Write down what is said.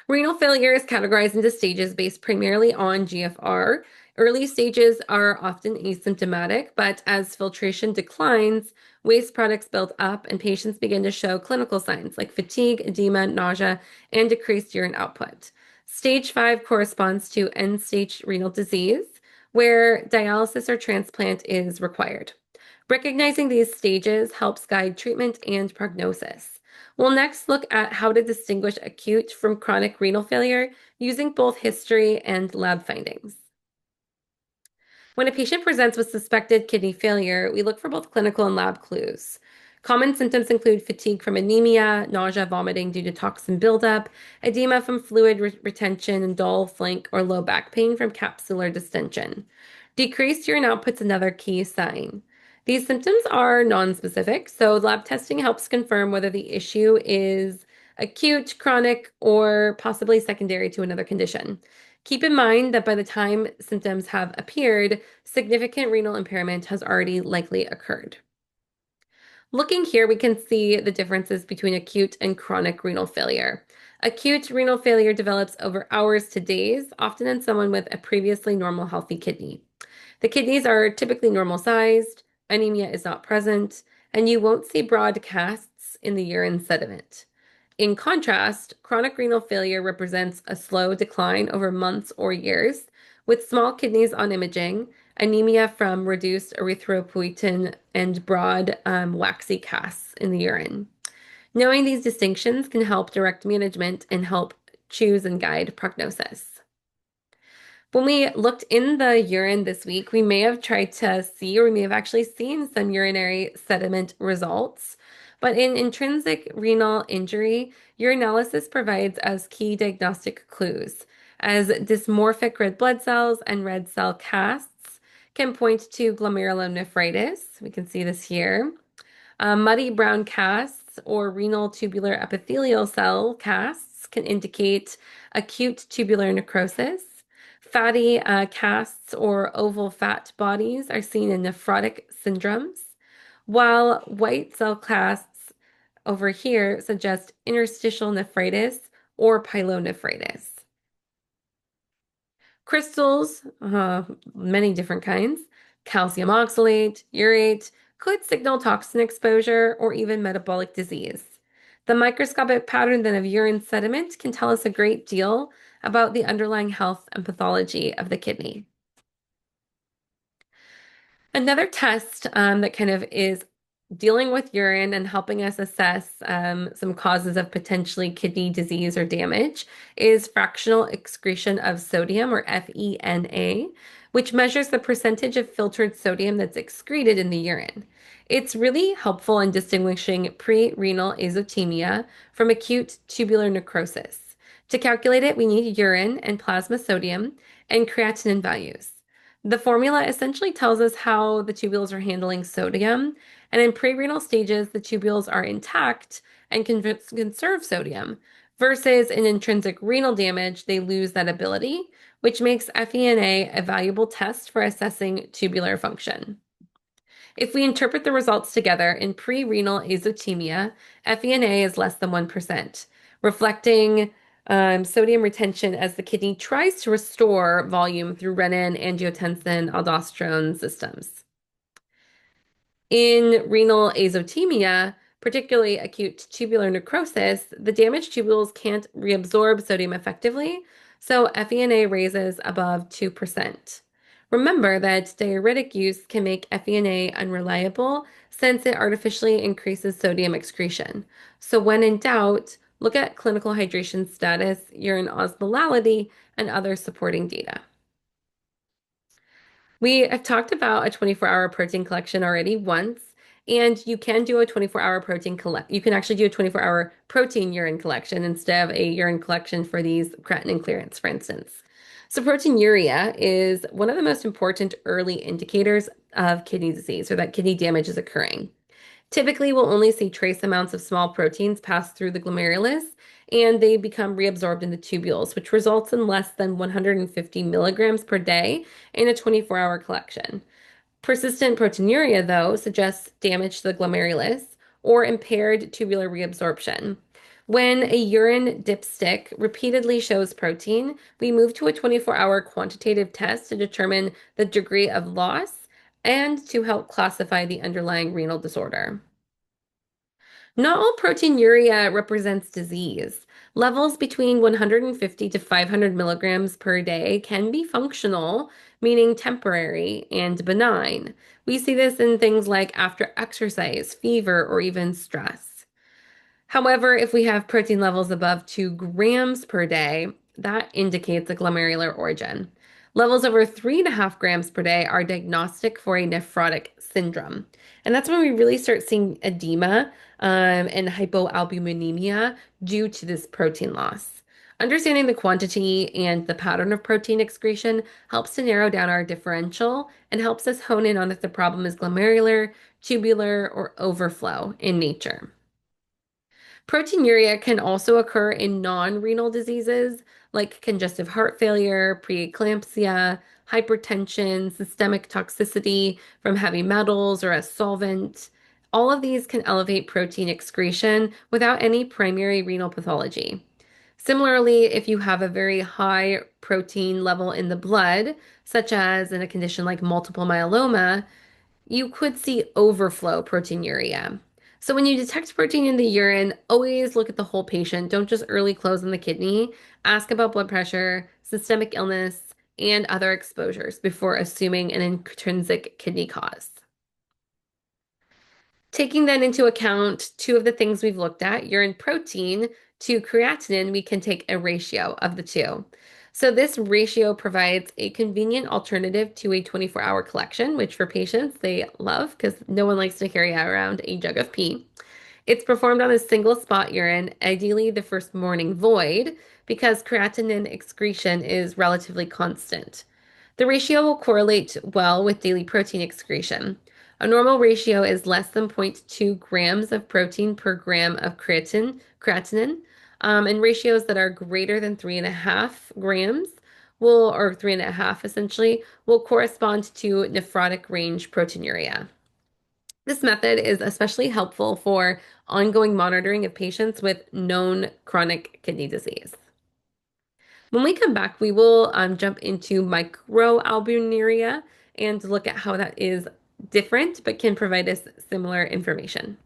Renal failure is categorized into stages based primarily on GFR. Early stages are often asymptomatic, but as filtration declines, waste products build up and patients begin to show clinical signs like fatigue, edema, nausea, and decreased urine output. Stage 5 corresponds to end-stage renal disease, where dialysis or transplant is required. Recognizing these stages helps guide treatment and prognosis. We'll next look at how to distinguish acute from chronic renal failure using both history and lab findings. When a patient presents with suspected kidney failure, we look for both clinical and lab clues. Common symptoms include fatigue from anemia, nausea, vomiting due to toxin buildup, edema from fluid retention, and dull flank or low back pain from capsular distension. Decreased urine output's another key sign. These symptoms are nonspecific, so lab testing helps confirm whether the issue is acute, chronic, or possibly secondary to another condition. Keep in mind that by the time symptoms have appeared, significant renal impairment has already likely occurred. Looking here, we can see the differences between acute and chronic renal failure. Acute renal failure develops over hours to days, often in someone with a previously normal healthy kidney. The kidneys are typically normal sized, anemia is not present, and you won't see broad casts in the urine sediment. In contrast, chronic renal failure represents a slow decline over months or years, with small kidneys on imaging, anemia from reduced erythropoietin, and broad, waxy casts in the urine. Knowing these distinctions can help direct management and help choose and guide prognosis. When we looked in the urine this week, we may have tried to see, or we may have actually seen some urinary sediment results. But in intrinsic renal injury, urinalysis provides us key diagnostic clues, as dysmorphic red blood cells and red cell casts can point to glomerulonephritis. We can see this here. Muddy brown casts or renal tubular epithelial cell casts can indicate acute tubular necrosis. Fatty casts or oval fat bodies are seen in nephrotic syndromes, while white cell casts over here suggest interstitial nephritis or pyelonephritis. Crystals, many different kinds, calcium oxalate, urate, could signal toxin exposure or even metabolic disease. The microscopic pattern then of urine sediment can tell us a great deal about the underlying health and pathology of the kidney. Another test that kind of is dealing with urine and helping us assess some causes of potentially kidney disease or damage is fractional excretion of sodium, or FeNA, which measures the percentage of filtered sodium that's excreted in the urine. It's really helpful in distinguishing pre-renal azotemia from acute tubular necrosis. To calculate it, we need urine and plasma sodium and creatinine values. The formula essentially tells us how the tubules are handling sodium, and in pre-renal stages, the tubules are intact and can conserve sodium, versus in intrinsic renal damage, they lose that ability, which makes FeNA a valuable test for assessing tubular function. If we interpret the results together in pre-renal azotemia, FeNA is less than 1%, reflecting sodium retention as the kidney tries to restore volume through renin, angiotensin, aldosterone systems. In renal azotemia, particularly acute tubular necrosis, the damaged tubules can't reabsorb sodium effectively, so FeNA raises above 2%. Remember that diuretic use can make FeNA unreliable since it artificially increases sodium excretion. So when in doubt, look at clinical hydration status, urine osmolality, and other supporting data. We have talked about a 24-hour protein collection already once, and you can do a 24-hour protein collect. You can actually do a 24-hour protein urine collection instead of a urine collection for these creatinine clearance, for instance. So proteinuria is one of the most important early indicators of kidney disease, or that kidney damage is occurring. Typically, we'll only see trace amounts of small proteins pass through the glomerulus, and they become reabsorbed in the tubules, which results in less than 150 milligrams per day in a 24-hour collection. Persistent proteinuria, though, suggests damage to the glomerulus or impaired tubular reabsorption. When a urine dipstick repeatedly shows protein, we move to a 24-hour quantitative test to determine the degree of loss and to help classify the underlying renal disorder. Not all proteinuria represents disease. Levels between 150 to 500 milligrams per day can be functional, meaning temporary and benign. We see this in things like after exercise, fever, or even stress. However, if we have protein levels above 2 grams per day, that indicates a glomerular origin. Levels over 3.5 grams per day are diagnostic for a nephrotic syndrome. And that's when we really start seeing edema and hypoalbuminemia due to this protein loss. Understanding the quantity and the pattern of protein excretion helps to narrow down our differential and helps us hone in on if the problem is glomerular, tubular, or overflow in nature. Proteinuria can also occur in non-renal diseases like congestive heart failure, preeclampsia, hypertension, systemic toxicity from heavy metals or a solvent. All of these can elevate protein excretion without any primary renal pathology. Similarly, if you have a very high protein level in the blood, such as in a condition like multiple myeloma, you could see overflow proteinuria. So when you detect protein in the urine, always look at the whole patient. Don't just early close on the kidney. Ask about blood pressure, systemic illness, and other exposures before assuming an intrinsic kidney cause. Taking then into account two of the things we've looked at, urine protein to creatinine, we can take a ratio of the two. So this ratio provides a convenient alternative to a 24-hour collection, which for patients they love because no one likes to carry around a jug of pee. It's performed on a single spot urine, ideally the first morning void, because creatinine excretion is relatively constant. The ratio will correlate well with daily protein excretion. A normal ratio is less than 0.2 grams of protein per gram of creatinine, and ratios that are greater than 3.5 grams or 3.5 essentially, will correspond to nephrotic range proteinuria. This method is especially helpful for ongoing monitoring of patients with known chronic kidney disease. When we come back, we will jump into microalbuminuria and look at how that is different but can provide us similar information.